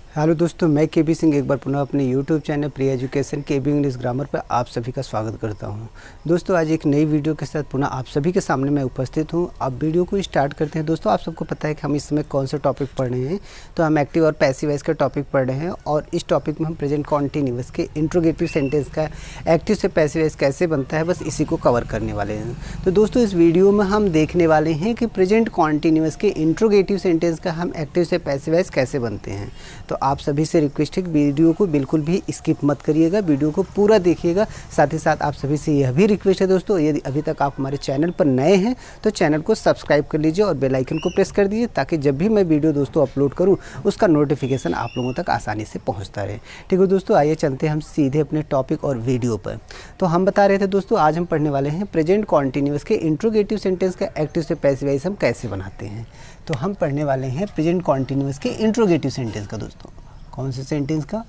Hello दोस्तों, मैं केबी सिंह एक बार पुनः अपने यूट्यूब चैनल प्री एजुकेशन केबी इंग्लिश ग्रामर पर आप सभी का स्वागत करता हूं। दोस्तों, आज एक नई वीडियो के साथ पुनः आप सभी के सामने मैं उपस्थित हूं। अब वीडियो को स्टार्ट करते हैं। दोस्तों, आप सबको पता है कि हम इस समय कौन सा टॉपिक पढ़ रहे हैं। तो हम एक्टिव और पैसिव वॉइस का टॉपिक पढ़ रहे हैं और इस टॉपिक में हम प्रेजेंट कॉन्टिन्यूअस के इंट्रोगेटिव सेंटेंस का एक्टिव से पैसिव वॉइस कैसे बनता है, बस इसी को कवर करने वाले हैं। तो दोस्तों, इस वीडियो में हम देखने वाले हैं कि प्रेजेंट कॉन्टिन्यूअस के इंट्रोगेटिव सेंटेंस का हम एक्टिव से पैसिव वॉइस कैसे बनते हैं। तो आप सभी से रिक्वेस्ट है कि वीडियो को बिल्कुल भी स्किप मत करिएगा, वीडियो को पूरा देखिएगा। साथ ही साथ आप सभी से यह भी रिक्वेस्ट है दोस्तों, यदि अभी तक आप हमारे चैनल पर नए हैं तो चैनल को सब्सक्राइब कर लीजिए और बेल आइकन को प्रेस कर दीजिए, ताकि जब भी मैं वीडियो दोस्तों अपलोड करूं उसका नोटिफिकेशन आप लोगों तक आसानी से पहुंचता रहे। ठीक है दोस्तों, आइए चलते हैं हम सीधे अपने टॉपिक और वीडियो पर। तो हम बता रहे थे दोस्तों, आज हम पढ़ने वाले हैं प्रेजेंट कॉन्टिन्यूअस के इंट्रोगेटिव सेंटेंस का एक्टिव से पैसिव वॉइस हम कैसे बनाते हैं। तो हम पढ़ने वाले हैं प्रेजेंट कॉन्टिन्यूअस के इंट्रोगेटिव सेंटेंस का। दोस्तों, कौन से सेंटेंस का?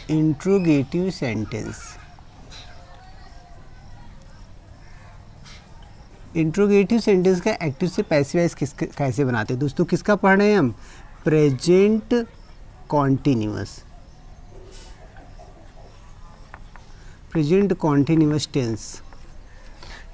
Interrogative sentence. इंट्रोगेटिव सेंटेंस का एक्टिव से पैसिव वॉइस कैसे बनाते हैं दोस्तों? किसका पढ़ रहे हैं हम? Present continuous. Present continuous tense.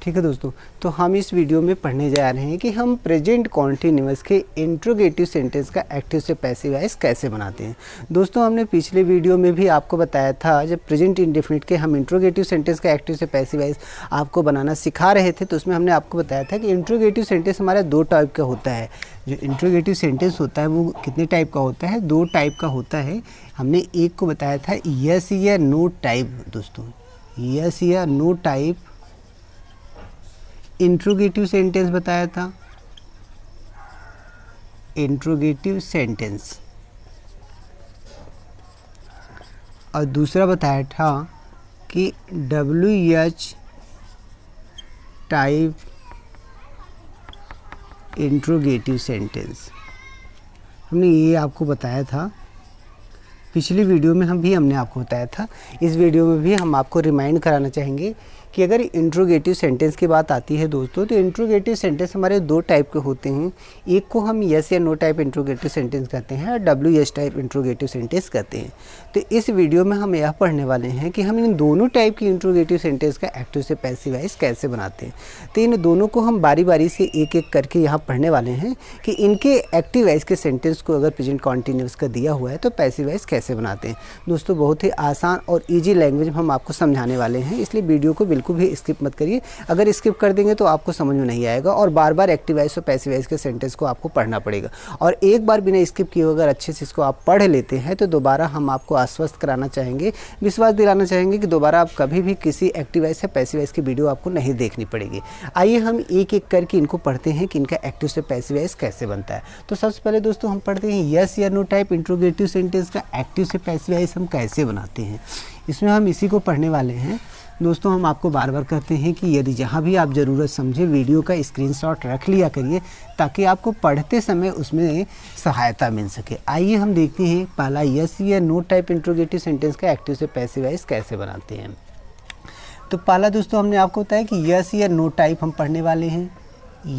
ठीक है दोस्तों, तो हम इस वीडियो में पढ़ने जा रहे हैं कि हम प्रेजेंट कॉन्टिन्यूअस के इंट्रोगेटिव सेंटेंस का एक्टिव से पैसिव वॉइस कैसे बनाते हैं। दोस्तों, हमने पिछले वीडियो में भी आपको बताया था, जब प्रेजेंट इंडेफिनिट के हम इंट्रोगेटिव सेंटेंस का एक्टिव से पैसिव वॉइस आपको बनाना सिखा रहे थे, तो उसमें हमने आपको बताया था कि इंट्रोगेटिव सेंटेंस हमारा दो टाइप का होता है। जो इंट्रोगेटिव सेंटेंस होता है वो कितने टाइप का होता है? दो टाइप का होता है। हमने एक को बताया था यस या नो टाइप। दोस्तों, यस या नो टाइप इंट्रोगेटिव सेंटेंस बताया था, इंट्रोगेटिव सेंटेंस। और दूसरा बताया था कि WH टाइप इंट्रोगेटिव सेंटेंस। हमने ये आपको बताया था पिछली वीडियो में, हमने आपको बताया था। इस वीडियो में भी हम आपको रिमाइंड कराना चाहेंगे कि अगर इंट्रोगेटिव सेंटेंस की बात आती है दोस्तों, तो इंट्रोगेटिव सेंटेंस हमारे दो टाइप के होते हैं। एक को हम यस या नो टाइप इंट्रोगेटिव सेंटेंस कहते हैं और WH टाइप इंट्रोगेटिव सेंटेंस कहते हैं। तो इस वीडियो में हम यह पढ़ने वाले हैं कि हम इन दोनों टाइप की इंट्रोगेटिव सेंटेंस का एक्टिव से पैसिव वॉइस कैसे बनाते हैं। तो इन दोनों को हम बारी बारी से एक एक करके यहाँ पढ़ने वाले हैं कि इनके एक्टिव वॉइस के सेंटेंस को अगर प्रेजेंट कॉन्टिन्यूअस का दिया हुआ है तो पैसिव वॉइस कैसे बनाते हैं। दोस्तों, बहुत ही आसान और ईजी लैंग्वेज में हम आपको समझाने वाले हैं, इसलिए वीडियो को बिल्कुल भी स्किप मत करिए। अगर स्किप कर देंगे तो आपको समझ में नहीं आएगा और बार बार एक्टिव वॉइस और पैसिव वॉइस के सेंटेंस को आपको पढ़ना पड़ेगा। और एक बार बिना स्किप किए अगर अच्छे से इसको आप पढ़ लेते हैं तो दोबारा हम आपको आश्वस्त कराना चाहेंगे, विश्वास दिलाना चाहेंगे कि दोबारा आप कभी भी किसी एक्टिव वॉइस या पैसिव वॉइस की वीडियो आपको नहीं देखनी पड़ेगी। आइए हम एक एक करके इनको पढ़ते हैं कि इनका एक्टिव से पैसिव वॉइस कैसे बनता है। तो सबसे पहले दोस्तों हम पढ़ते हैं यस या नो टाइप इंट्रोगेटिव सेंटेंस का एक्टिव से पैसिव वॉइस हम कैसे बनाते हैं। इसमें हम इसी को पढ़ने वाले हैं। दोस्तों, हम आपको बार बार कहते हैं कि यदि जहाँ भी आप ज़रूरत समझे वीडियो का स्क्रीनशॉट रख लिया करिए, ताकि आपको पढ़ते समय उसमें सहायता मिल सके। आइए हम देखते हैं पहला यस या नो टाइप इंट्रोगेटिव सेंटेंस का एक्टिव से पैसिव वॉइस कैसे बनाते हैं। तो पहला दोस्तों हमने आपको बताया कि यस या नो टाइप हम पढ़ने वाले हैं।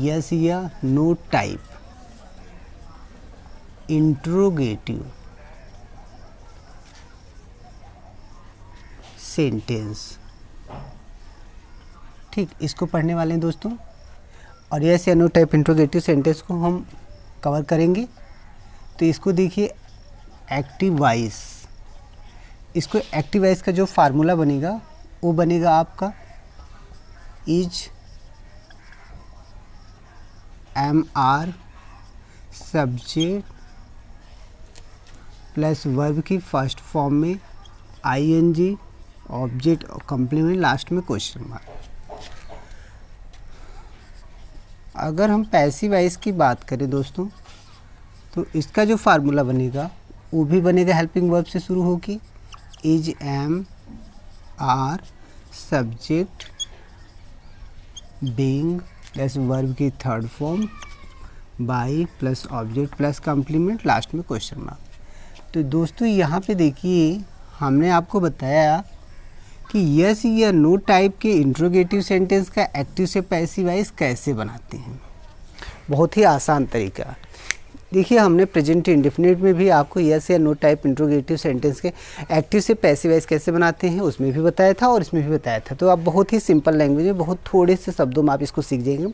यस या नो टाइप इंट्रोगेटिव सेंटेंस। ठीक, इसको पढ़ने वाले हैं दोस्तों। और यस या नो टाइप इंट्रोगेटिव सेंटेंस को हम कवर करेंगे। तो इसको देखिए, एक्टिव वॉइस। इसको एक्टिव वॉइस का जो फार्मूला बनेगा वो बनेगा आपका is MR subject plus verb की फर्स्ट फॉर्म में ING, ऑब्जेक्ट और कंप्लीमेंट, लास्ट में क्वेश्चन मार्क। अगर हम पैसिव वॉइस की बात करें दोस्तों, तो इसका जो फार्मूला बनेगा वो भी बनेगा हेल्पिंग वर्ब से शुरू होगी। Is MR subject being plus verb की third form by plus object plus complement, last में क्वेश्चन मार्क। तो दोस्तों, यहाँ पे देखिए, हमने आपको बताया कि यस या नो टाइप के इंट्रोगेटिव सेंटेंस का एक्टिव से पैसिव वॉइस कैसे बनाते हैं। बहुत ही आसान तरीका। देखिए हमने प्रेजेंट इंडेफिनिट में भी आपको यस या नो टाइप इंट्रोगेटिव सेंटेंस के एक्टिव से पैसिव वाइज कैसे बनाते हैं उसमें भी बताया था और इसमें भी बताया था। तो आप बहुत ही सिंपल लैंग्वेज में बहुत थोड़े से शब्दों में आप इसको सीख जाएंगे।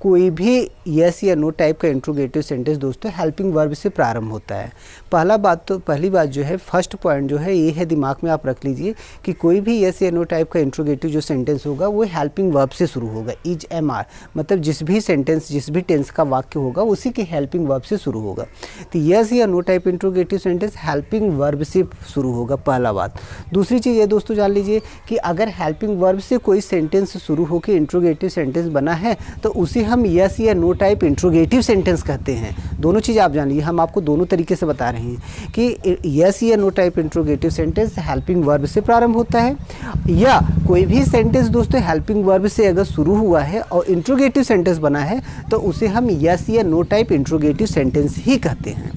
कोई भी यस या नो टाइप का इंट्रोगेटिव सेंटेंस दोस्तों हेल्पिंग वर्ब से प्रारंभ होता है। पहली बात जो है, फर्स्ट पॉइंट जो है ये है, दिमाग में आप रख लीजिए कि कोई भी यस या नो टाइप का इंट्रोगेटिव जो सेंटेंस होगा वो हेल्पिंग वर्ब से शुरू होगा। इज एम आर मतलब जिस भी सेंटेंस जिस भी टेंस का वाक्य होगा उसी के हेल्पिंग वर्ब से शुरू होगा। तो यस या no type interrogative sentence helping verb से शुरू होगा, पहला बात। दूसरी चीज़ ये दोस्तों जान लीजिए कि अगर हेल्पिंग वर्ब से कोई सेंटेंस शुरू होकर इंट्रोगेटिव सेंटेंस बना है तो उसे हम यस या नो टाइप इंट्रोगेटिव सेंटेंस कहते हैं। दोनों चीज़ आप जान लीजिए, हम आपको दोनों तरीके से बता रहे हैं कि यस या no type interrogative sentence helping verb से प्रारंभ होता है, या कोई भी सेंटेंस दोस्तों हेल्पिंग वर्ब से अगर शुरू हुआ है और इंट्रोगेटिव सेंटेंस बना है तो उसे हम यस या नो टाइप इंट्रोगेटिव सेंटेंस ही कहते हैं।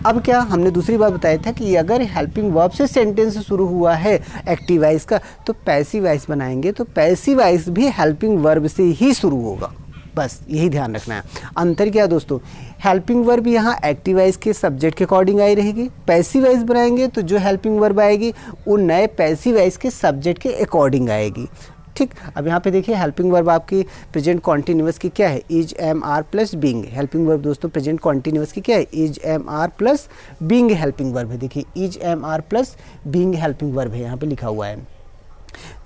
अब क्या हमने दूसरी बात बताया था कि अगर हेल्पिंग वर्ब से सेंटेंस शुरू हुआ है एक्टिव वाइज का तो पैसिव वाइज बनाएंगे, तो पैसिव वाइज भी हेल्पिंग वर्ब से ही शुरू होगा। बस यही ध्यान रखना है। अंतर क्या दोस्तों, हेल्पिंग वर्ब यहाँ एक्टिव वाइज के सब्जेक्ट के अकॉर्डिंग आई रहेगी, पैसिव वाइज बनाएंगे तो जो हेल्पिंग वर्ब आएगी वो नए पैसिव वाइज के सब्जेक्ट के अकॉर्डिंग आएगी। ठीक, अब यहाँ पे देखिए हेल्पिंग वर्ब आपकी प्रेजेंट कॉन्टिन्यूअस की क्या है, is am are plus being. Helping verb दोस्तों प्रेजेंट कॉन्टिन्यूअस की क्या है, is am are plus being helping verb है। देखिए is am are plus being helping verb है, यहाँ पे लिखा हुआ है।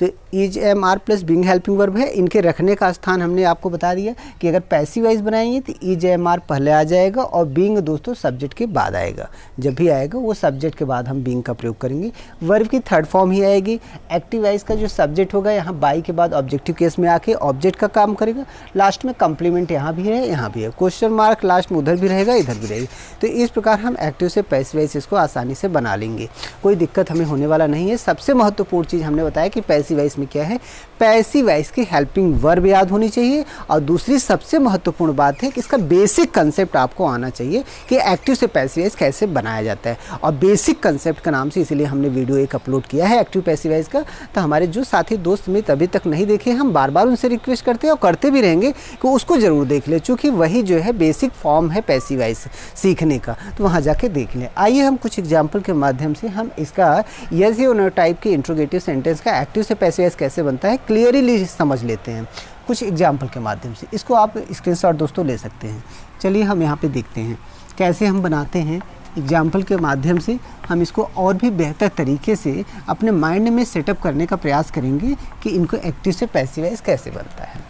तो is am are plus being helping verb है। इनके रखने का स्थान हमने आपको बता दिया कि अगर पैसिव वाइज बनाएंगे तो इज एम आर पहले आ जाएगा और बीइंग दोस्तों सब्जेक्ट के बाद आएगा। जब भी आएगा वो सब्जेक्ट के बाद हम बीइंग का प्रयोग करेंगे। वर्ब की थर्ड फॉर्म ही आएगी। एक्टिव वाइज का जो सब्जेक्ट होगा यहाँ बाई के बाद ऑब्जेक्टिव केस में आके ऑब्जेक्ट का काम करेगा। लास्ट में कंप्लीमेंट यहाँ भी है, यहाँ भी है, क्वेश्चन मार्क लास्ट में उधर भी रहेगा इधर भी रहेगी। तो इस प्रकार हम एक्टिव से पैसिव वाइज इसको आसानी से बना लेंगे, कोई दिक्कत हमें होने वाला नहीं है। सबसे महत्वपूर्ण चीज़ हमने बताया कि पैसिव वाइज में क्या है, पैसिव वाइज की हेल्पिंग वर्ब याद होनी चाहिए। और दूसरी सबसे महत्वपूर्ण बात है कि इसका बेसिक कंसेप्ट आपको आना चाहिए कि एक्टिव से पैसिव वाइज कैसे बनाया जाता है। और बेसिक कंसेप्ट का नाम से इसीलिए हमने वीडियो एक अपलोड किया है एक्टिव पैसिव वाइज का। तो हमारे जो साथी दोस्त मित्र अभी तक नहीं देखे, हम बार बार उनसे रिक्वेस्ट करते हैं और करते भी रहेंगे कि उसको ज़रूर देख ले, चूँकि वही जो है बेसिक फॉर्म है पैसिव वाइज सीखने का, तो वहाँ जाके देख लें। आइए हम कुछ एग्जाम्पल के माध्यम से हम इसका यस या नो टाइप के इंट्रोगेटिव सेंटेंस का एक्टिव से पैसिव वाइज कैसे बनता है क्लियरली समझ लेते हैं कुछ एग्जाम्पल के माध्यम से। इसको आप स्क्रीनशॉट दोस्तों ले सकते हैं। चलिए हम यहाँ पे देखते हैं कैसे हम बनाते हैं। एग्जाम्पल के माध्यम से हम इसको और भी बेहतर तरीके से अपने माइंड में सेटअप करने का प्रयास करेंगे कि इनको एक्टिव से पैसिव वाइज कैसे बनता है।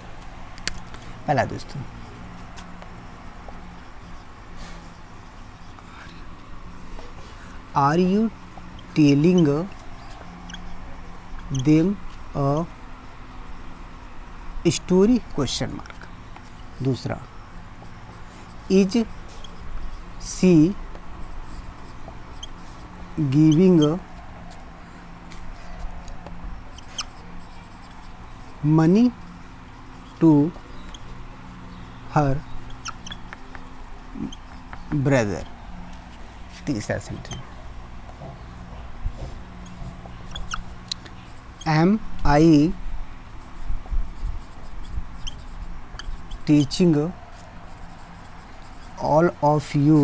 पहला दोस्तों, are you telling them a story question mark. दूसरा, is she giving money to her brother. तीसरा sentence, am I teaching all of you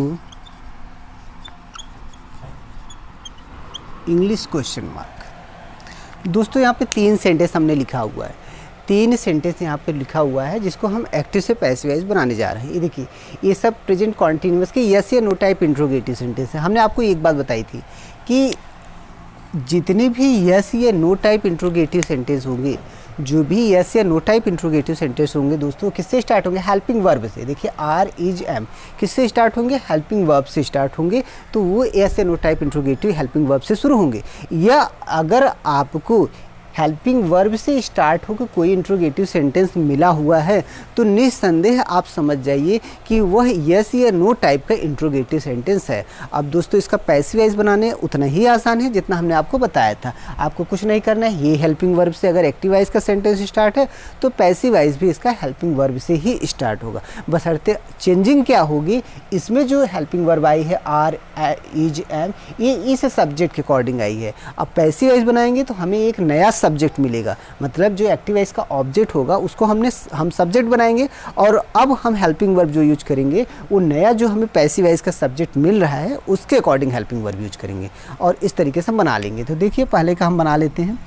English question mark. दोस्तों यहाँ पे 3 सेंटेंस हमने लिखा हुआ है, 3 सेंटेंस यहाँ पे लिखा हुआ है जिसको हम एक्टिव से पैसिव वाइज बनाने जा रहे हैं। ये देखिए ये सब प्रेजेंट कॉन्टिन्यूअस के यस या नो टाइप इंट्रोगेटिव सेंटेंस है। हमने आपको एक बात बताई थी कि जितने भी यस या नो टाइप इंट्रोगेटिव सेंटेंस होंगे, जो भी यस या नो टाइप इंट्रोगेटिव सेंटेंस होंगे दोस्तों, किससे स्टार्ट होंगे, हेल्पिंग वर्ब से। देखिए आर इज एम किससे स्टार्ट होंगे, हेल्पिंग वर्ब से स्टार्ट होंगे, तो वो यस या no type interrogative helping verb से शुरू होंगे। या अगर आपको हेल्पिंग वर्ब से स्टार्ट होकर कोई इंट्रोगेटिव सेंटेंस मिला हुआ है तो निस्संदेह आप समझ जाइए कि वह यस या नो टाइप का इंट्रोगेटिव सेंटेंस है। अब दोस्तों इसका पैसिव वाइज बनाने उतना ही आसान है जितना हमने आपको बताया था। आपको कुछ नहीं करना है, ये हेल्पिंग वर्ब से अगर एक्टिव वाइज का सेंटेंस स्टार्ट है तो पैसिव वाइज भी इसका हेल्पिंग वर्ब से ही स्टार्ट होगा। बशर्ते चेंजिंग क्या होगी, इसमें जो हेल्पिंग वर्ब आई है आर इज एम, ये इस सब्जेक्ट के अकॉर्डिंग आई है। अब पैसिव वाइज बनाएंगे तो हमें एक नया सब्जेक्ट मिलेगा। मतलब जो एक्टिव वॉइस का ऑब्जेक्ट होगा उसको हम सब्जेक्ट बनाएंगे और अब हम हेल्पिंग वर्ब जो यूज करेंगे वो नया जो हमें पैसिव वॉइस का सब्जेक्ट मिल रहा है उसके अकॉर्डिंग हेल्पिंग वर्ब यूज करेंगे और इस तरीके से हम बना लेंगे। तो देखिए पहले का हम बना लेते हैं।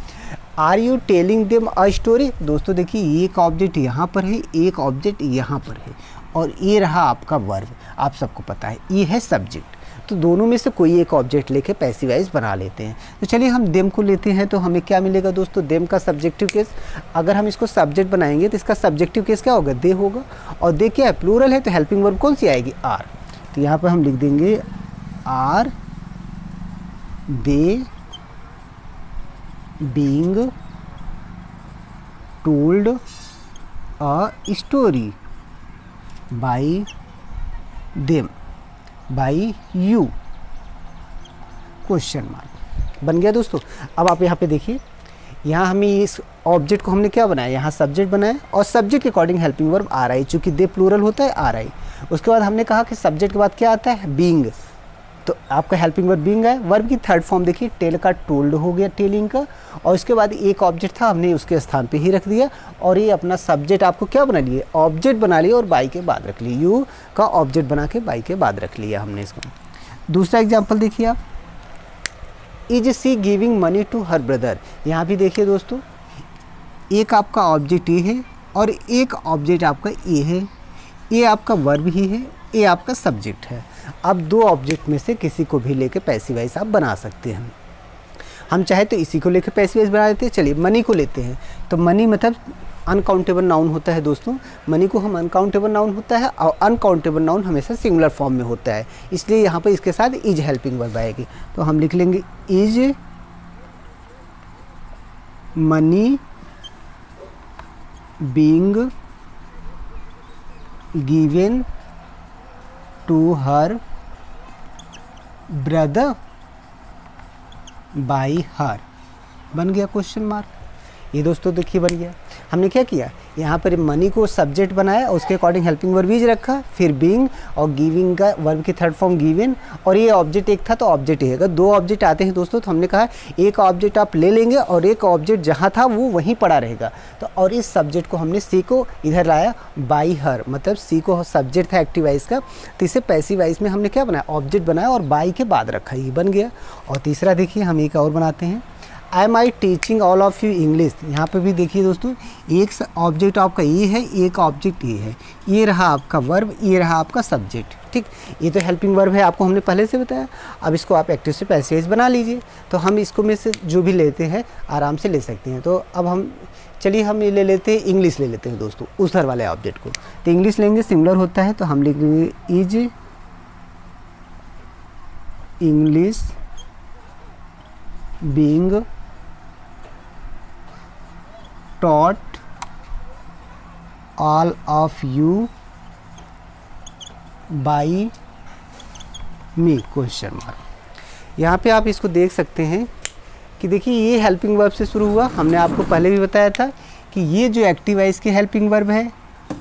Are you telling them a story. दोस्तों देखिए एक ऑब्जेक्ट यहाँ पर है, एक ऑब्जेक्ट यहाँ पर है और ये रहा आपका वर्ब, आप सबको पता है ये है सब्जेक्ट। तो दोनों में से कोई एक ऑब्जेक्ट लेके पैसिव वॉइस बना लेते हैं। तो चलिए हम देम को लेते हैं। तो हमें क्या मिलेगा दोस्तों, देम का सब्जेक्टिव केस। अगर हम इसको सब्जेक्ट बनाएंगे तो इसका सब्जेक्टिव केस क्या होगा, दे होगा। और दे क्या है, प्लूरल है, तो हेल्पिंग वर्ब कौन सी आएगी, आर। तो यहाँ पर हम लिख देंगे are they being told a story by them by you, question mark. बन गया दोस्तों। अब आप यहाँ पे देखिए, यहाँ हमें इस ऑब्जेक्ट को हमने क्या बनाया, यहाँ सब्जेक्ट बनाया और सब्जेक्ट के अकॉर्डिंग हेल्पिंग वर्ब आर आई, चूँकि दे प्लूरल होता है आर आई। उसके बाद हमने कहा कि सब्जेक्ट के बाद क्या आता है, बीइंग। तो आपका हेल्पिंग वर्ब बीइंग है। वर्ब की थर्ड फॉर्म देखिए, टेल का टोल्ड हो गया, टेलिंग का। और उसके बाद एक ऑब्जेक्ट था, हमने उसके स्थान पे ही रख दिया और ये अपना सब्जेक्ट आपको क्या बना लिए, ऑब्जेक्ट बना लिया और बाई के बाद रख लिया, यू का ऑब्जेक्ट बना के बाई के बाद रख लिया हमने इसको। दूसरा एग्जाम्पल देखिए आप, is she giving money to her brother. यहाँ भी देखिए दोस्तों, एक आपका ऑब्जेक्ट ये है और एक ऑब्जेक्ट आपका ये है, ये आपका वर्ब ही है, ये आपका सब्जेक्ट है। अब दो ऑब्जेक्ट में से किसी को भी लेके पैसिव वॉइस आप बना सकते हैं। हम चाहे तो इसी को लेके पैसिव वॉइस बना देते हैं। चलिए मनी को लेते हैं। तो मनी मतलब अनकाउंटेबल नाउन होता है दोस्तों। मनी को हम अनकाउंटेबल नाउन होता है और अनकाउंटेबल नाउन हमेशा सिंगुलर फॉर्म में होता है, इसलिए यहाँ पर इसके साथ इज हेल्पिंग वर्ब आएगी। तो हम लिख लेंगे is money being given to her brother by her. बन गया क्वेश्चन मार्क। ये दोस्तों देखिए बन गया। हमने क्या किया, यहाँ पर मनी को सब्जेक्ट बनाया और उसके अकॉर्डिंग हेल्पिंग वर्ब इज रखा, फिर बीइंग और गिविंग का वर्ब की थर्ड फॉर्म गिवन, और ये ऑब्जेक्ट एक था तो ऑब्जेक्ट ही है। अगर दो ऑब्जेक्ट आते हैं दोस्तों तो हमने कहा एक ऑब्जेक्ट आप ले लेंगे और एक ऑब्जेक्ट जहाँ था वो वहीं पड़ा रहेगा। तो और इस सब्जेक्ट को हमने सी को इधर लाया बाई हर, मतलब सी को सब्जेक्ट था एक्टिव वॉइस का, तो इसे पैसिव वॉइस में हमने क्या बनाया, ऑब्जेक्ट बनाया और बाई के बाद रखा, ये बन गया। और तीसरा देखिए हम एक और बनाते हैं, I am I teaching all of you English. यहाँ पे भी देखिए दोस्तों, एक ऑब्जेक्ट आपका ये है, एक ऑब्जेक्ट ये है, ये रहा आपका वर्ब, ये रहा आपका सब्जेक्ट। ठीक, ये तो हेल्पिंग वर्ब है, आपको हमने पहले से बताया। अब इसको आप एक्टिव से पैसिव वॉइस बना लीजिए। तो हम इसको में से जो भी लेते हैं आराम से ले सकते हैं। तो अब हम चलिए हम ये ले लेते हैं, इंग्लिश ले लेते हैं दोस्तों, उधर वाले ऑब्जेक्ट को। तो इंग्लिश लेंगे, सिंगुलर होता है, तो हम लिखेंगे is English being taught all of you by me, question mark. यहाँ पे आप इसको देख सकते हैं कि देखिए ये हेल्पिंग वर्ब से शुरू हुआ। हमने आपको पहले भी बताया था कि ये जो एक्टिव वॉइस की हेल्पिंग वर्ब है,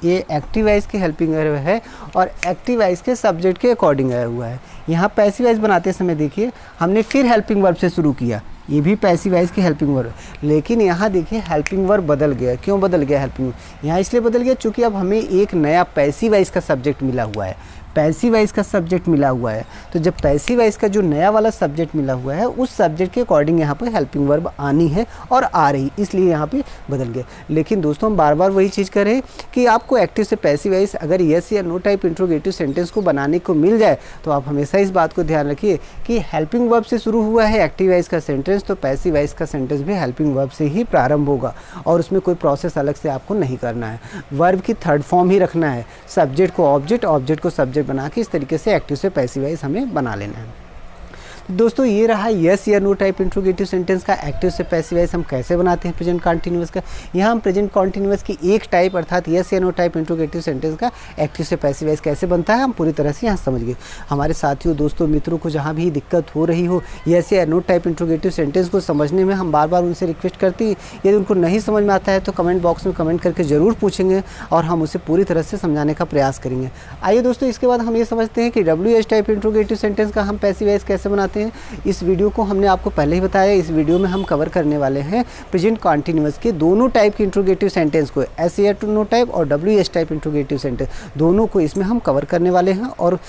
ये एक्टिव वॉइस की हेल्पिंग वर्ब है और एक्टिव वॉइस के सब्जेक्ट के अकॉर्डिंग आया हुआ है। यहाँ पैसिव वॉइस बनाते समय देखिए हमने फिर हेल्पिंग वर्ब से शुरू किया, ये भी पैसिव वॉइस की हेल्पिंग वर्ब, लेकिन यहाँ देखिए हेल्पिंग वर्ब बदल गया। क्यों बदल गया हेल्पिंग वर्ब? यहाँ इसलिए बदल गया चूँकि अब हमें एक नया पैसिव वॉइस का सब्जेक्ट मिला हुआ है, पैसिव वॉइस का सब्जेक्ट मिला हुआ है। तो जब पैसिव वॉइस का जो नया वाला सब्जेक्ट मिला हुआ है उस सब्जेक्ट के अकॉर्डिंग यहाँ पर हेल्पिंग वर्ब आनी है और आ रही, इसलिए यहाँ पे बदल गया। लेकिन दोस्तों हम बार बार वही चीज़ कर रहे हैं कि आपको एक्टिव से पैसिव वॉइस अगर येस या नो टाइप इंट्रोगेटिव सेंटेंस को बनाने को मिल जाए तो आप हमेशा इस बात को ध्यान रखिए कि हेल्पिंग वर्ब से शुरू हुआ है एक्टिव वॉइस का सेंटेंस, तो पैसिव वॉइस का सेंटेंस भी हेल्पिंग वर्ब से ही प्रारंभ होगा और उसमें कोई प्रोसेस अलग से आपको नहीं करना है। वर्ब की थर्ड फॉर्म ही रखना है, सब्जेक्ट को ऑब्जेक्ट, ऑब्जेक्ट को सब्जेक्ट बना के इस तरीके से एक्टिव से पैसिव वॉइस हमें बना लेना है। दोस्तों ये रहा यस या नो टाइप इंट्रोगेटिव सेंटेंस का एक्टिव से पैसिव वॉइस हम कैसे बनाते हैं प्रेजेंट कॉन्टिन्यूअस का। यहाँ हम प्रेजेंट कॉन्टिन्यूअस की एक टाइप अर्थात यस या नो टाइप इंट्रोगेटिव सेंटेंस का एक्टिव से पैसिव वॉइस कैसे बनता है हम पूरी तरह से यहाँ समझ गए। हमारे साथियों दोस्तों मित्रों को जहाँ भी दिक्कत हो रही हो यस या नो टाइप इंट्रोगेटिव सेंटेंस को समझने में, हम बार बार उनसे रिक्वेस्ट करती हैं यदि उनको नहीं समझ में आता है तो कमेंट बॉक्स में कमेंट करके ज़रूर पूछेंगे और हम उसे पूरी तरह से समझाने का प्रयास करेंगे। आइए दोस्तों इसके बाद हम ये समझते हैं कि WH टाइप इंट्रोगेटिव सेंटेंस का हम पैसिव वॉइस कैसे बनाते हैं। चलते हैं। इस वीडियो को हमने आपको पहले ही बताया, इस वीडियो में हम कवर करने वाले हैं प्रेजेंट कॉन्टिन्यूअस के दोनों टाइप के इंट्रोगेटिव सेंटेंस को, एस या टू नो टाइप और W S type interrogative sentence, दोनों को इसमें हम कवर करने वाले हैं और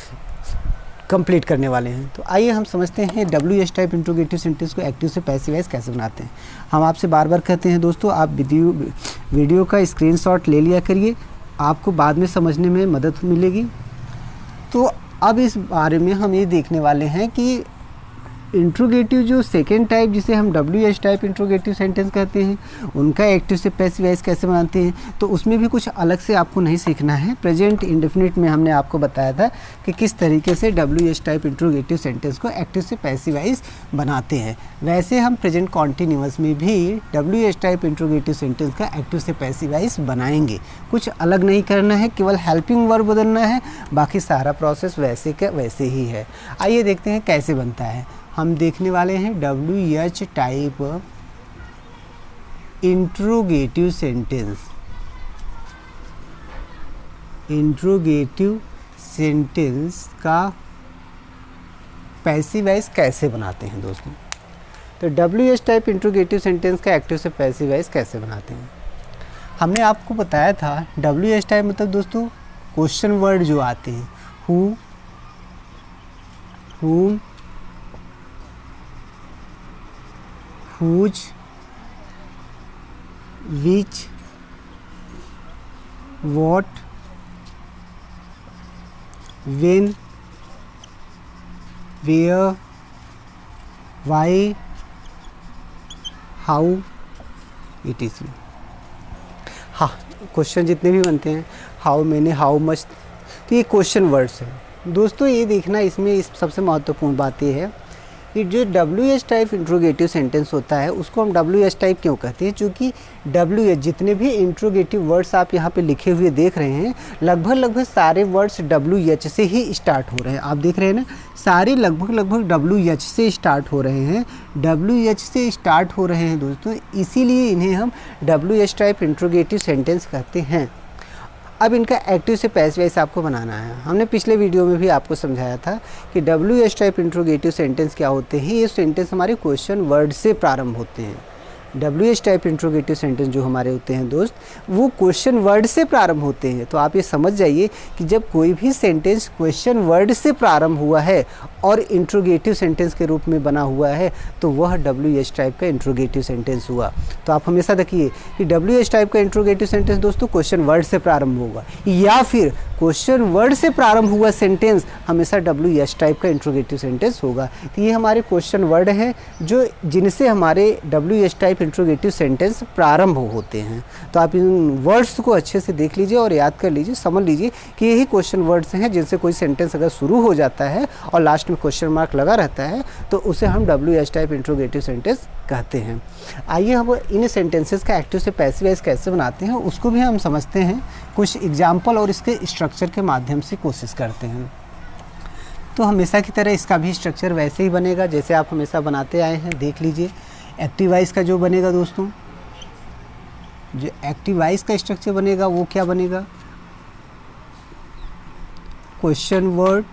कंप्लीट करने वाले हैं। तो आइए हम समझते हैं W S type interrogative sentence को एक्टिव से पैसिवाइज कैसे बनाते हैं। हम आपसे बार बार कहते हैं दोस्तों, आप वीडियो का स्क्रीनशॉट ले लिया करिए, आपको बाद में समझने में मदद मिलेगी। तो अब इस बारे में हम ये देखने वाले हैं कि इंट्रोगेटिव जो सेकेंड टाइप जिसे हम W H type interrogative sentence कहते हैं, उनका एक्टिव से पैसिवाइज कैसे बनाते हैं। तो उसमें भी कुछ अलग से आपको नहीं सीखना है। प्रेजेंट इंडेफिनिट में हमने आपको बताया था कि किस तरीके से W H type interrogative sentence को एक्टिव से पैसिवाइज बनाते हैं, वैसे हम प्रेजेंट कॉन्टिन्यूअस में भी W H type interrogative sentence का एक्टिव से पैसिवाइज बनाएंगे। कुछ अलग नहीं करना है, केवल हेल्पिंग वर्ब बदलना है, बाकी सारा प्रोसेस वैसे का वैसे ही है। आइए देखते हैं कैसे बनता है। हम देखने वाले हैं W H type interrogative sentence. Interrogative sentence का पैसिवाइज कैसे बनाते हैं दोस्तों। तो W H type interrogative sentence का एक्टिव से पैसिवाइज कैसे बनाते हैं, हमने आपको बताया था। डब्ल्यू एच टाइप मतलब दोस्तों क्वेश्चन वर्ड जो आते हैं, who, whom, whose, which, what, when, where, why, how, etc. हाँ, क्वेश्चन जितने भी बनते हैं, हाउ मैनी, हाउ मच, तो ये क्वेश्चन वर्ड्स हैं दोस्तों। ये देखना इसमें इस सबसे महत्वपूर्ण बात ये है कि जो W H type interrogative sentence होता है उसको हम डब्ल्यू एच टाइप क्यों कहते हैं, क्योंकि डब्ल्यू एच जितने भी इंट्रोगेटिव वर्ड्स आप यहाँ पे लिखे हुए देख रहे हैं, लगभग सारे वर्ड्स डब्ल्यू एच से ही स्टार्ट हो रहे हैं। आप देख रहे हैं ना, सारे लगभग डब्ल्यू एच से स्टार्ट हो रहे हैं, डब्ल्यू एच से स्टार्ट हो रहे हैं दोस्तों, इसीलिए इन्हें हम W H type interrogative sentence कहते हैं। अब इनका एक्टिव से पैसिवाइज आपको बनाना है। हमने पिछले वीडियो में भी आपको समझाया था कि W H type interrogative sentence क्या होते हैं। ये सेंटेंस हमारे क्वेश्चन वर्ड से प्रारंभ होते हैं। W H type interrogative sentence जो हमारे होते हैं दोस्त, वो क्वेश्चन वर्ड से प्रारंभ होते हैं। तो आप ये समझ जाइए कि जब कोई भी सेंटेंस क्वेश्चन वर्ड से प्रारंभ हुआ है और इंट्रोगेटिव सेंटेंस के रूप में बना हुआ है तो वह डब्ल्यू एच टाइप का इंट्रोगेटिव सेंटेंस हुआ। तो आप हमेशा देखिए कि डब्ल्यू एच टाइप का इंट्रोगेटिव सेंटेंस दोस्तों क्वेश्चन वर्ड से प्रारंभ होगा, या फिर क्वेश्चन वर्ड से प्रारंभ हुआ सेंटेंस हमेशा डब्ल्यू एच टाइप का इंट्रोगेटिव सेंटेंस होगा। तो ये हमारे क्वेश्चन वर्ड हैं जो जिनसे हमारे W H type interrogative sentence प्रारंभ होते हैं। तो आप इन वर्ड्स को अच्छे से देख लीजिए और याद कर लीजिए, समझ लीजिए कि यही क्वेश्चन वर्ड्स हैं जिनसे कोई सेंटेंस अगर शुरू हो जाता है और लास्ट में क्वेश्चन मार्क लगा रहता है तो उसे हम W H type interrogative sentence कहते हैं। आइए हम इन सेंटेंसेस का एक्टिव से पैसिवाइज कैसे बनाते हैं उसको भी हम समझते हैं, कुछ एग्जाम्पल और इसके स्ट्रक्चर के माध्यम से कोशिश करते हैं। तो हमेशा की तरह इसका भी स्ट्रक्चर वैसे ही बनेगा जैसे आप हमेशा बनाते आए हैं। देख लीजिए एक्टिवाइज का जो बनेगा दोस्तों, जो एक्टिवाइज का स्ट्रक्चर बनेगा वो क्या बनेगा, question word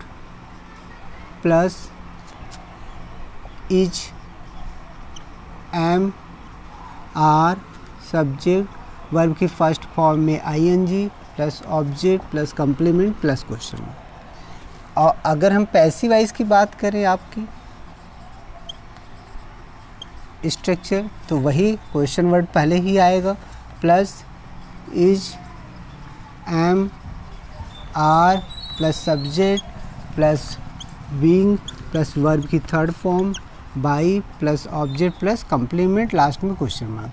plus is, am, are, subject, verb की फर्स्ट फॉर्म में ING plus object plus complement plus question. और अगर हम पैसिवाइज की बात करें आपकी स्ट्रक्चर, तो वही क्वेश्चन वर्ड पहले ही आएगा plus is, am, are plus subject plus being plus verb की third form by plus object plus complement, last में क्वेश्चन मार्क।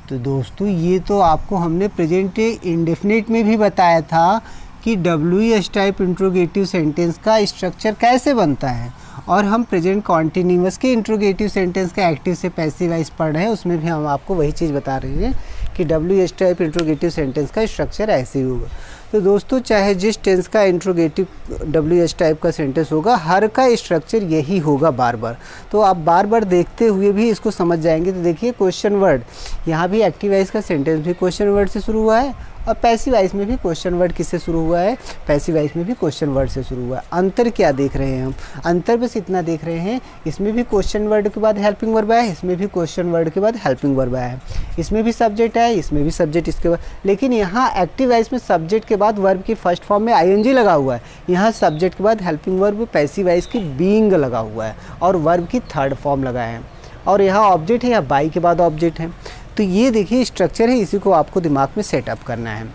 तो दोस्तों ये तो आपको हमने प्रेजेंट इंडेफिनिट में भी बताया था कि W H type interrogative sentence का स्ट्रक्चर कैसे बनता है, और हम प्रेजेंट कॉन्टिन्यूअस के इंट्रोगेटिव सेंटेंस का एक्टिव से पैसिवाइज पढ़ रहे हैं, उसमें भी हम आपको वही चीज़ बता रहे हैं कि W H type interrogative sentence का स्ट्रक्चर ऐसे ही होगा। तो दोस्तों चाहे जिस टेंस का इंट्रोगेटिव डब्ल्यू एच टाइप का सेंटेंस होगा, हर का स्ट्रक्चर यही होगा बार बार। तो आप बार बार देखते हुए भी इसको समझ जाएंगे। तो देखिए क्वेश्चन वर्ड, यहाँ भी एक्टिवाइज का सेंटेंस भी क्वेश्चन वर्ड से शुरू हुआ है और पैसिव वॉइस में भी क्वेश्चन वर्ड किससे शुरू हुआ है, पैसिव वॉइस में भी क्वेश्चन वर्ड से शुरू हुआ है। अंतर क्या देख रहे हैं हम, अंतर बस इतना देख रहे हैं, इसमें भी क्वेश्चन वर्ड के बाद हेल्पिंग वर्ब आया है, इसमें भी क्वेश्चन वर्ड के बाद हेल्पिंग वर्ब आया है, इसमें भी सब्जेक्ट है, इसमें भी सब्जेक्ट इसके बाद, लेकिन यहाँ एक्टिव वॉइस में सब्जेक्ट के बाद वर्ब की फर्स्ट फॉर्म में आईएनजी लगा हुआ है, यहाँ सब्जेक्ट के बाद हेल्पिंग वर्ब पैसिव वॉइस की बीइंग लगा हुआ है और वर्ब की थर्ड फॉर्म लगा है, और यहाँ ऑब्जेक्ट है, यहाँ बाई के बाद ऑब्जेक्ट है। तो ये देखिए स्ट्रक्चर है, इसी को आपको दिमाग में सेटअप करना है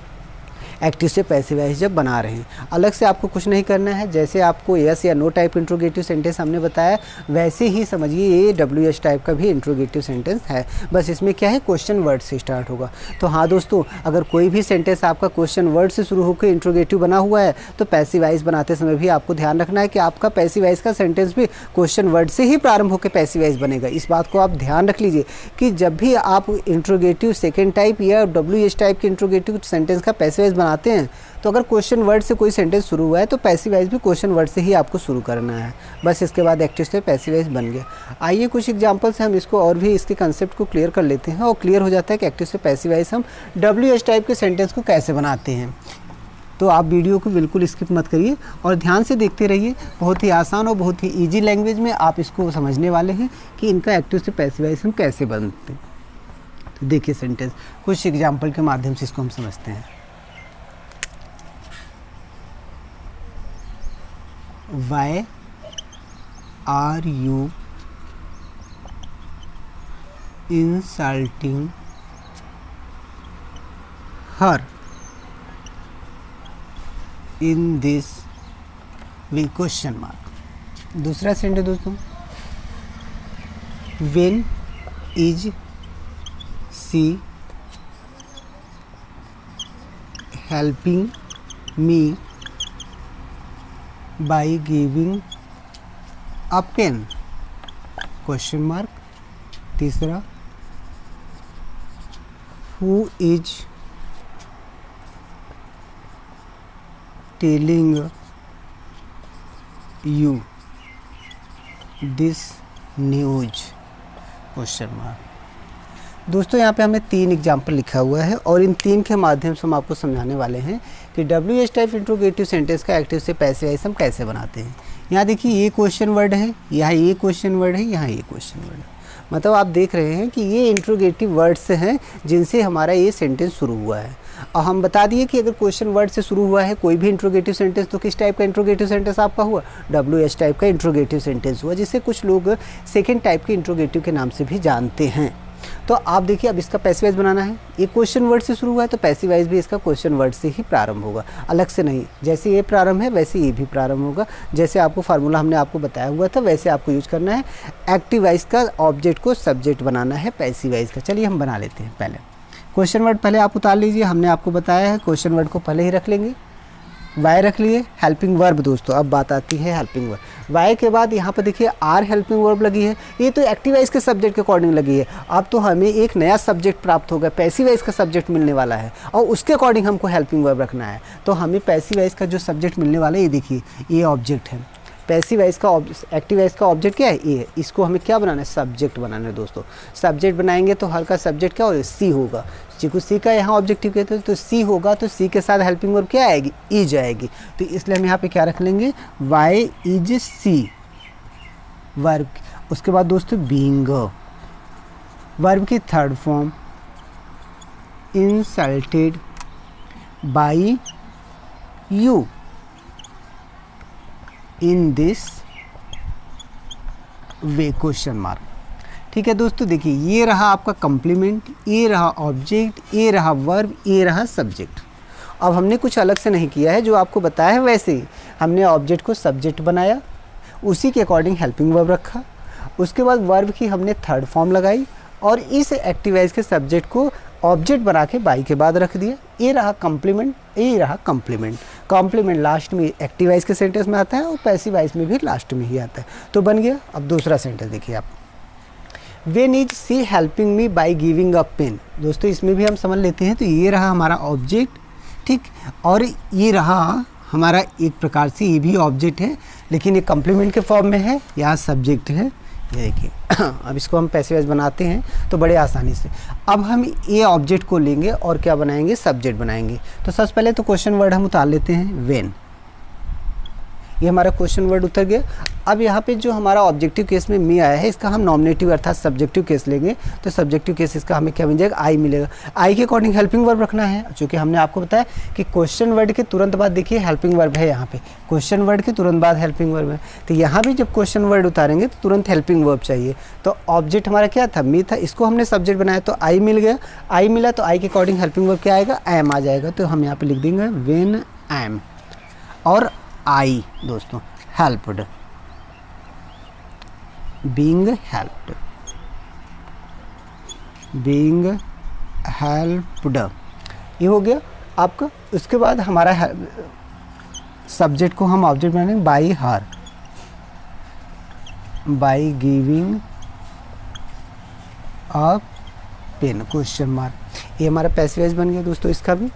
एक्टिव से पैसिव वॉइस जब बना रहे हैं। अलग से आपको कुछ नहीं करना है, जैसे आपको यस या नो टाइप इंट्रोगेटिव सेंटेंस हमने बताया वैसे ही समझिए ये WH टाइप का भी इंट्रोगेटिव सेंटेंस है, बस इसमें क्या है क्वेश्चन वर्ड से स्टार्ट होगा। तो हाँ दोस्तों, अगर कोई भी सेंटेंस आपका क्वेश्चन वर्ड से शुरू होकर इंट्रोगेटिव बना हुआ है तो पैसिव वॉइस बनाते समय भी आपको ध्यान रखना है कि आपका पैसिव वॉइस का सेंटेंस भी क्वेश्चन वर्ड से ही प्रारंभ होकर पैसिव वॉइस बनेगा। इस बात को आप ध्यान रख लीजिए कि जब भी आप इंट्रोगेटिव सेकेंड टाइप या WH टाइप के इंट्रोगेटिव सेंटेंस का पैसिव वॉइस बनाते हैं तो अगर क्वेश्चन वर्ड से कोई सेंटेंस शुरू हुआ है तो पैसिव वॉइस भी क्वेश्चन वर्ड से ही आपको शुरू करना है, बस इसके बाद एक्टिव से पैसिव वॉइस बन गया। आइए कुछ एग्जांपल से हम इसको और भी इसके कंसेप्ट को क्लियर कर लेते हैं और क्लियर हो जाता है कि एक्टिव से पैसिव वॉइस हम WH टाइप के सेंटेंस को कैसे बनाते हैं। तो आप वीडियो को बिल्कुल स्किप मत करिए और ध्यान से देखते रहिए, बहुत ही आसान और बहुत ही ईजी लैंग्वेज में आप इसको समझने वाले हैं कि इनका एक्टिव से पैसिव वॉइस हम कैसे बनते हैं। तो देखिए सेंटेंस कुछ एग्जाम्पल के माध्यम से इसको हम समझते हैं। Why are you insulting her in this way? Question mark. दूसरा सेंटेंस दोस्तों, when is she helping me by giving a pen? Question mark. तीसरा, who is telling you this news? Question mark. दोस्तों यहाँ पे हमने 3 एग्जाम्पल लिखा हुआ है और इन 3 के माध्यम से हम आपको समझाने वाले हैं कि WH टाइप इंट्रोगेटिव सेंटेंस का एक्टिव से पैसिव वॉइस हम कैसे बनाते हैं। यहाँ देखिए ये क्वेश्चन वर्ड है, यहाँ ये क्वेश्चन वर्ड है, यहाँ ये क्वेश्चन वर्ड है, मतलब आप देख रहे हैं कि ये इंट्रोगेटिव वर्ड्स हैं जिनसे हमारा ये सेंटेंस शुरू हुआ है। और हम बता दिए कि अगर क्वेश्चन वर्ड से शुरू हुआ है कोई भी इंट्रोगेटिव सेंटेंस तो किस टाइप का इंट्रोगेटिव सेंटेंस आपका हुआ, WH टाइप का इंट्रोगेटिव सेंटेंस हुआ, जिसे कुछ लोग सेकेंड टाइप के इंट्रोगेटिव के नाम से भी जानते हैं। तो आप देखिए अब इसका पैसिव वॉइस बनाना है, ये क्वेश्चन वर्ड से शुरू हुआ है तो पैसिव वॉइस भी इसका क्वेश्चन वर्ड से ही प्रारंभ होगा, अलग से नहीं। जैसे ये प्रारंभ है वैसे ये भी प्रारंभ होगा, जैसे आपको फार्मूला हमने आपको बताया हुआ था वैसे आपको यूज करना है। एक्टिव वॉइस का ऑब्जेक्ट को सब्जेक्ट बनाना है पैसिव वॉइस का। चलिए हम बना लेते हैं। पहले क्वेश्चन वर्ड पहले आप उतार लीजिए, हमने आपको बताया है क्वेश्चन वर्ड को पहले ही रख लेंगे। वाई रख लिए, हेल्पिंग वर्ब दोस्तों, अब बात आती है हेल्पिंग वर्ब। वाई के बाद यहाँ पर देखिए आर हेल्पिंग वर्ब लगी है, ये तो एक्टिव वॉइस के सब्जेक्ट के अकॉर्डिंग लगी है। अब तो हमें एक नया सब्जेक्ट प्राप्त होगा, पैसिव वॉइस का सब्जेक्ट मिलने वाला है और उसके अकॉर्डिंग हमको हेल्पिंग वर्ब रखना है। तो हमें पैसिव वॉइस का जो सब्जेक्ट मिलने वाला है ये देखिए ये ऑब्जेक्ट है। पैसिव वॉइस का एक्टिव वॉइस का ऑब्जेक्ट क्या है, ये है। इसको हमें क्या बनाना है, सब्जेक्ट बनाना है दोस्तों। सब्जेक्ट बनाएंगे तो हर का सब्जेक्ट क्या होगा, सी होगा, क्योंकि सी का यहाँ ऑब्जेक्टिव कहते हैं तो सी होगा, तो सी के साथ हेल्पिंग वर्ब क्या आएगी, इज आएगी। तो इसलिए हम यहाँ पे क्या रख लेंगे, वाई इज सी वर्ब। उसके बाद दोस्तों बीइंग, वर्ब की third form insulted by you in this way, question mark. ठीक है दोस्तों, देखिए ये रहा आपका कम्प्लीमेंट, ये रहा ऑब्जेक्ट, ये रहा वर्ब, ये रहा सब्जेक्ट। अब हमने कुछ अलग से नहीं किया है, जो आपको बताया है वैसे ही हमने ऑब्जेक्ट को सब्जेक्ट बनाया, उसी के अकॉर्डिंग हेल्पिंग वर्ब रखा, उसके बाद वर्ब की हमने थर्ड फॉर्म लगाई और इस एक्टिव वॉइस के सब्जेक्ट को ऑब्जेक्ट बना के बाई के बाद रख दिया। ये रहा कम्प्लीमेंट, ये रहा कम्प्लीमेंट। कॉम्प्लीमेंट लास्ट में एक्टिव वॉइस के सेंटेंस में आता है और पैसिव वॉइस में भी लास्ट में ही आता है, तो बन गया। अब दूसरा सेंटेंस देखिए आप, when is she helping me by giving a pen. दोस्तों इसमें भी हम समझ लेते हैं, तो ये रहा हमारा ऑब्जेक्ट, ठीक, और ये रहा हमारा एक प्रकार से ये भी ऑब्जेक्ट है, लेकिन ये कम्प्लीमेंट के फॉर्म में है, यहाँ सब्जेक्ट है, ये देखिए अब इसको हम पैसिव वॉइस बनाते हैं तो बड़े आसानी से। अब हम ये ऑब्जेक्ट को लेंगे और क्या बनाएंगे, सब्जेक्ट बनाएंगे। तो सबसे पहले तो क्वेश्चन वर्ड हम उतार लेते हैं, व्हेन। ये हमारा क्वेश्चन वर्ड उतर गया। अब यहाँ पे जो हमारा ऑब्जेक्टिव केस में मी आया है, इसका हम नॉमिनेटिव अर्थात सब्जेक्टिव केस लेंगे। तो सब्जेक्टिव केस इसका हमें क्या मिल जाएगा, आई मिलेगा। आई के अकॉर्डिंग हेल्पिंग वर्ब रखना है, क्योंकि हमने आपको बताया कि क्वेश्चन वर्ड के तुरंत बाद देखिए हेल्पिंग वर्ब है। यहाँ पे क्वेश्चन वर्ड के तुरंत बाद हेल्पिंग वर्ब है, तो यहाँ भी जब क्वेश्चन वर्ड उतारेंगे तो तुरंत हेल्पिंग वर्ब चाहिए। तो ऑब्जेक्ट हमारा क्या था, मी था, इसको हमने सब्जेक्ट बनाया तो आई मिल गया। आई मिला तो आई के अकॉर्डिंग हेल्पिंग वर्ब क्या आएगा, एम आ जाएगा। तो हम यहाँ पे लिख देंगे व्हेन एम। और आई दोस्तों helped, being helped, being helped, ये हो गया आपका। उसके बाद हमारा सब्जेक्ट को हम ऑब्जेक्ट बनाएंगे by her, by giving a pen, question mark. ये हमारा पैसिव वॉइस बन गया दोस्तों इसका भी।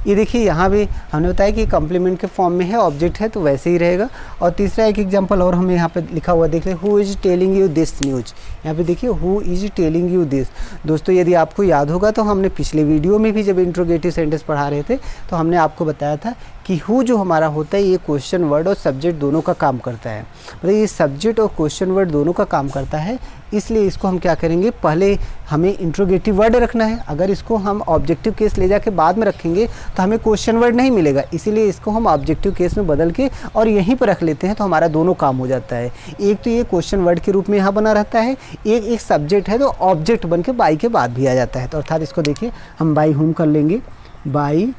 ये देखिए यहाँ भी हमने बताया कि कॉम्प्लीमेंट के फॉर्म में है, ऑब्जेक्ट है तो वैसे ही रहेगा। और तीसरा एक एग्जांपल और हमें यहाँ पे लिखा हुआ देख लें, who is telling you this news. यहाँ पे देखिए who is telling you this. दोस्तों यदि आपको याद होगा तो हमने पिछले वीडियो में भी जब इंट्रोगेटिव सेंटेंस पढ़ा रहे थे तो हमने आपको बताया था कि हु जो हमारा होता है ये क्वेश्चन वर्ड और सब्जेक्ट दोनों का काम करता है। मतलब ये सब्जेक्ट और क्वेश्चन वर्ड दोनों का काम करता है, इसलिए इसको हम क्या करेंगे, पहले हमें इंट्रोगेटिव वर्ड रखना है। अगर इसको हम ऑब्जेक्टिव केस ले जाके बाद में रखेंगे तो हमें क्वेश्चन वर्ड नहीं मिलेगा, इसीलिए इसको हम ऑब्जेक्टिव केस में बदल के और यहीं पर रख लेते हैं तो हमारा दोनों काम हो जाता है। एक तो ये क्वेश्चन वर्ड के रूप में यहाँ बना रहता है, एक सब्जेक्ट है तो ऑब्जेक्ट बन के बाई के बाद भी आ जाता है। तो अर्थात इसको देखिए हम बाई होम कर लेंगे, बाई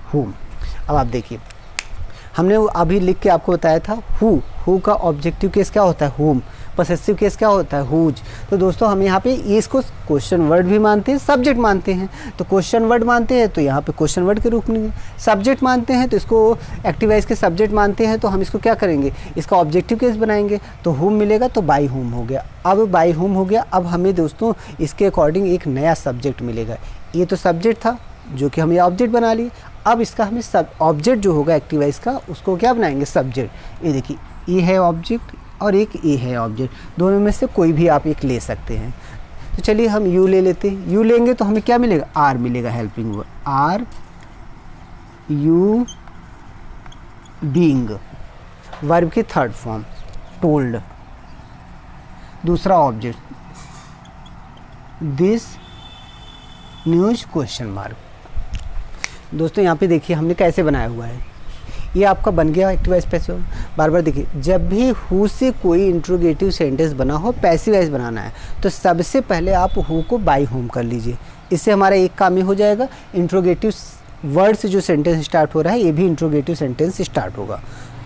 होम। अब आप देखिए हमने अभी लिख के आपको बताया था हु का ऑब्जेक्टिव केस क्या होता है, होम। पॉसेसिव केस क्या होता है, हुज। तो दोस्तों हम यहाँ पे इसको क्वेश्चन वर्ड भी मानते हैं, सब्जेक्ट मानते हैं। तो क्वेश्चन वर्ड मानते हैं तो यहाँ पे क्वेश्चन वर्ड के रूप में, सब्जेक्ट मानते हैं तो इसको एक्टिव वॉइस के सब्जेक्ट मानते हैं तो हम इसको क्या करेंगे, इसका ऑब्जेक्टिव केस बनाएंगे। तो होम मिलेगा तो बाई होम हो गया। अब बाई होम हो गया, अब हमें दोस्तों इसके अकॉर्डिंग एक नया सब्जेक्ट मिलेगा। ये तो सब्जेक्ट था जो कि हम ऑब्जेक्ट बना लिए। अब इसका हमें सब ऑब्जेक्ट जो होगा एक्टिव वॉइस का उसको क्या बनाएंगे, सब्जेक्ट। ये देखिए ये है ऑब्जेक्ट और एक ए है ऑब्जेक्ट, दोनों में से कोई भी आप एक ले सकते हैं। तो चलिए हम यू ले लेते हैं। यू लेंगे तो हमें क्या मिलेगा, आर मिलेगा, helping verb, are you being, verb की थर्ड फॉर्म टोल्ड। दूसरा object this news question mark. दोस्तों यहाँ पे देखिए हमने कैसे बनाया हुआ है, ये आपका बन गया एक्टिव वॉइस पैसिव। बार बार देखिए जब भी हु से कोई इंट्रोगेटिव सेंटेंस बना हो, पैसिव वॉइस बनाना है तो सबसे पहले आप हु को बाई होम कर लीजिए। इससे हमारा एक काम ही हो जाएगा, इंट्रोगेटिव वर्ड से जो सेंटेंस स्टार्ट हो रहा है ये भी इंट्रोगेटिव सेंटेंस स्टार्ट होगा।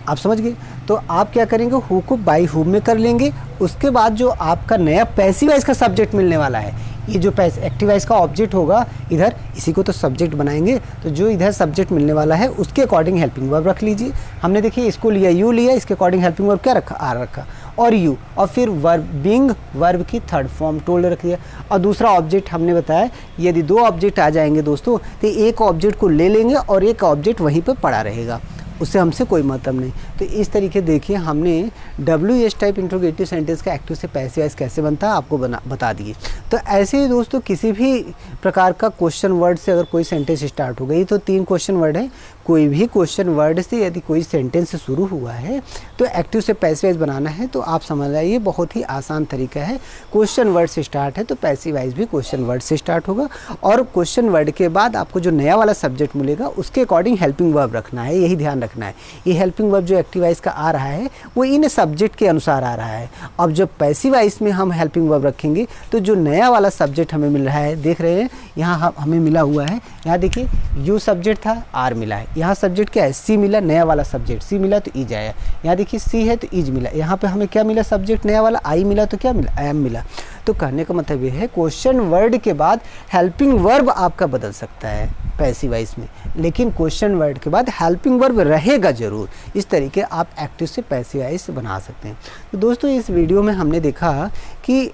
आप समझ गए। तो आप क्या करेंगे, हु को बाई होम में कर लेंगे। उसके बाद जो आपका नया पैसिव वॉइस का सब्जेक्ट मिलने वाला है, ये जो एक्टिव वॉइस का ऑब्जेक्ट होगा इधर, इसी को तो सब्जेक्ट बनाएंगे। तो जो इधर सब्जेक्ट मिलने वाला है उसके अकॉर्डिंग हेल्पिंग वर्ब रख लीजिए। हमने देखिए इसको लिया, यू लिया, इसके अकॉर्डिंग हेल्पिंग वर्ब क्या रखा, आर रखा, और यू, और फिर वर्ब बीइंग, वर्ब की थर्ड फॉर्म टोल्ड रख दिया। और दूसरा ऑब्जेक्ट हमने बताया, यदि दो ऑब्जेक्ट आ जाएंगे दोस्तों तो एक ऑब्जेक्ट को ले लेंगे और एक ऑब्जेक्ट वहीं पर पड़ा रहेगा, उससे हमसे कोई मतलब नहीं। तो इस तरीके देखिए हमने WH टाइप इंट्रोगेटिव सेंटेंस का एक्टिव से पैसिव वॉइस कैसे बनता है आपको बता दिए। तो ऐसे ही दोस्तों किसी भी प्रकार का क्वेश्चन वर्ड से अगर कोई सेंटेंस स्टार्ट हो गई, तो 3 क्वेश्चन वर्ड है, कोई भी क्वेश्चन वर्ड से यदि कोई सेंटेंस शुरू हुआ है तो एक्टिव से पैसिव वॉइस बनाना है तो आप समझ आइए बहुत ही आसान तरीका है। क्वेश्चन वर्ड से स्टार्ट है तो पैसिव वॉइस भी क्वेश्चन वर्ड से स्टार्ट होगा, और क्वेश्चन वर्ड के बाद आपको जो नया वाला सब्जेक्ट मिलेगा उसके अकॉर्डिंग हेल्पिंग वर्ब रखना है, यही ध्यान रखना है। ये हेल्पिंग वर्ब जो एक्टिव वॉइस का आ रहा है वो इन सब्जेक्ट के अनुसार आ रहा है। अब जब पैसिव वॉइस में हम हेल्पिंग वर्ब रखेंगे तो जो नया वाला सब्जेक्ट हमें मिल रहा है, देख रहे हैं यहाँ हमें मिला हुआ है, यहाँ देखिए यू सब्जेक्ट था, आर मिला है, यहाँ सब्जेक्ट क्या है, सी मिला, नया वाला सब्जेक्ट सी मिला तो ईज आया, यहाँ देखिए सी है तो ईज मिला, यहाँ पे हमें क्या मिला सब्जेक्ट नया वाला, आई मिला तो क्या मिला, एम मिला। तो कहने का मतलब ये है क्वेश्चन वर्ड के बाद हेल्पिंग वर्ब आपका बदल सकता है पैसिव वॉइस में, लेकिन क्वेश्चन वर्ड के बाद हेल्पिंग वर्ब रहेगा ज़रूर। इस तरीके आप एक्टिव से पैसिव वॉइस बना सकते हैं। तो दोस्तों इस वीडियो में हमने देखा कि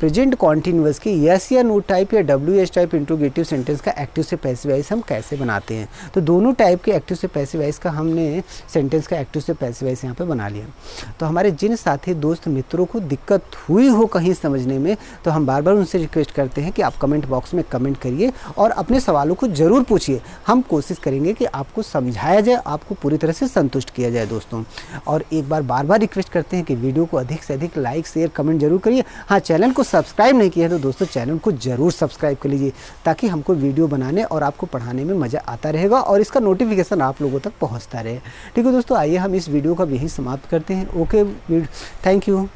प्रेजेंट कॉन्टिन्यूअस की यस या नो टाइप या WH टाइप इंट्रोगेटिव सेंटेंस का एक्टिव से पैसिव वॉइस हम कैसे बनाते हैं। तो दोनों टाइप के एक्टिव से पैसिव वॉइस का हमने सेंटेंस का एक्टिव से पैसिव वॉइस यहाँ पे बना लिया। तो हमारे जिन साथी दोस्त मित्रों को दिक्कत हुई हो कहीं समझने में, तो हम बार बार उनसे रिक्वेस्ट करते हैं कि आप कमेंट बॉक्स में कमेंट करिए और अपने सवालों को ज़रूर पूछिए। हम कोशिश करेंगे कि आपको समझाया जाए, आपको पूरी तरह से संतुष्ट किया जाए दोस्तों। और एक बार बार रिक्वेस्ट करते हैं कि वीडियो को अधिक से अधिक लाइक शेयर कमेंट जरूर करिए। हाँ, चैनल को सब्सक्राइब नहीं किया है तो दोस्तों चैनल को ज़रूर सब्सक्राइब कर लीजिए, ताकि हमको वीडियो बनाने और आपको पढ़ाने में मज़ा आता रहेगा और इसका नोटिफिकेशन आप लोगों तक पहुँचता रहे। ठीक है दोस्तों, आइए हम इस वीडियो का यही समाप्त करते हैं। Okay, thank you.